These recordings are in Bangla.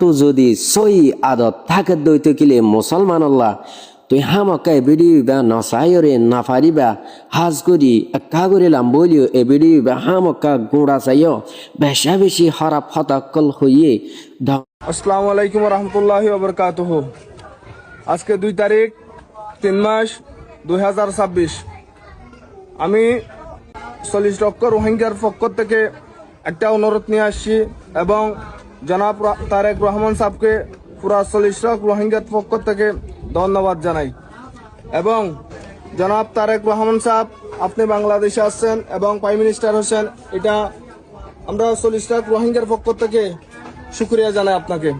তো যদি সই আদত থাকে দইতো কিলে মুসলমান আল্লাহ তুই হামকাই ভিডিও বা নসাইরে না পারিবা হাজ করি একা করিলাম বলিও এ ভিডিও বা হামকা গুঁড়া চাইও বেশা বেশি হরাপ হতাকল হইয়ে আসসালামু আলাইকুম রহমতুল্লাহি ওবরকাতুহু। আজকে 2 তারিখ 3 মাস 2026। আমি 40 লক্ষ রোহিঙ্গার পক্ষ থেকে একটা অনুরোধ নিয়ে আসছি এবং জনাব তারেক রহমান সাহেবকে পুরা 40 লাখ রোহিঙ্গার পক্ষ থেকে ধন্যবাদ জানাই। এবং জনাব তারেক রহমান সাহেব, আপনি বাংলাদেশে আসছেন এবং প্রাইম মিনিস্টার হোসেন, এটা আমরা 40 লাখ রোহিঙ্গার পক্ষ থেকে শুক্রিয়া জানাই আপনাকে।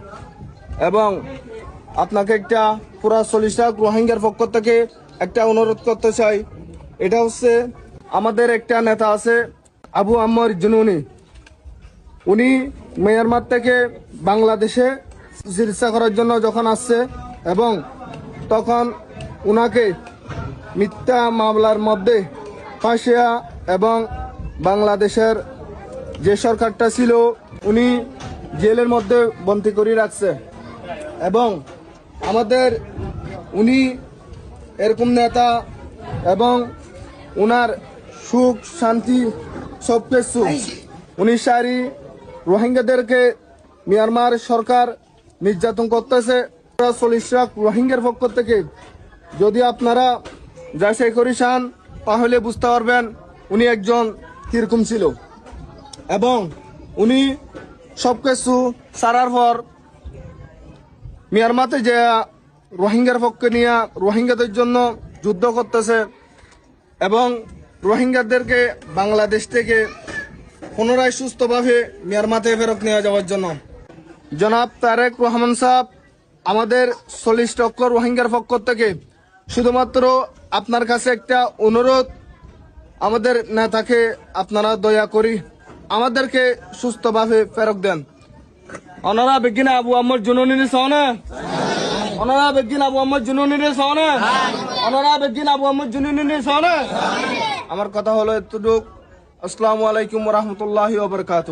এবং আপনাকে একটা পুরা 40 লাখ রোহিঙ্গার পক্ষ থেকে একটা অনুরোধ করতে চাই। এটা হচ্ছে, আমাদের একটা নেতা আছে আবু আম্মর জুনুনি, উনি মিয়ানমার থেকে বাংলাদেশে চিকিৎসা করার জন্য যখন আসছে এবং তখন উনাকে মিথ্যা মামলার মধ্যে ফাঁসিয়া এবং বাংলাদেশের যে সরকারটা ছিল উনি জেলের মধ্যে বন্দী করে রাখছে। এবং আমাদের উনি এরকম নেতা এবং উনার সুখ শান্তি সব কিছু উনি সারি রোহিঙ্গাদেরকে মিয়ানমার সরকার নির্যাতন করতেছে। 40 লাখ রোহিঙ্গার পক্ষ থেকে যদি আপনারা যাচাই করে চান তাহলে বুঝতে পারবেন উনি একজন কিরকম ছিল। এবং উনি সবকিছু সারার পর মিয়ানমারে যে রোহিঙ্গার পক্ষে নিয়ে রোহিঙ্গাদের জন্য যুদ্ধ করতেছে এবং রোহিঙ্গাদেরকে বাংলাদেশ থেকে পুনরায় সুস্থভাবে মিয়ানমারে ফেরত নিয়ে যাওয়ার জন্য জনাব তারেক রহমান সাহেব আমাদের 40 লক্ষ রোহিঙ্গার পক্ষ থেকে শুধুমাত্র আপনার কাছে একটা অনুরোধ, আমাদের নেতাকে আপনারা দয়া করি আমাদেরকে সুস্থভাবে ফেরত দেন। অনারা বেগিন আবু আম্মর জুনুনির সামনে, অনারা বেগিন আবু আম্মর জুনুনির সামনে, অনারা বেগিন আবু আম্মর জুনুনির সামনে। আমার কথা হলো এতটুকু। আসসালামু আলাইকুম ওয়া রাহমাতুল্লাহি ওয়া বারাকাতুহু।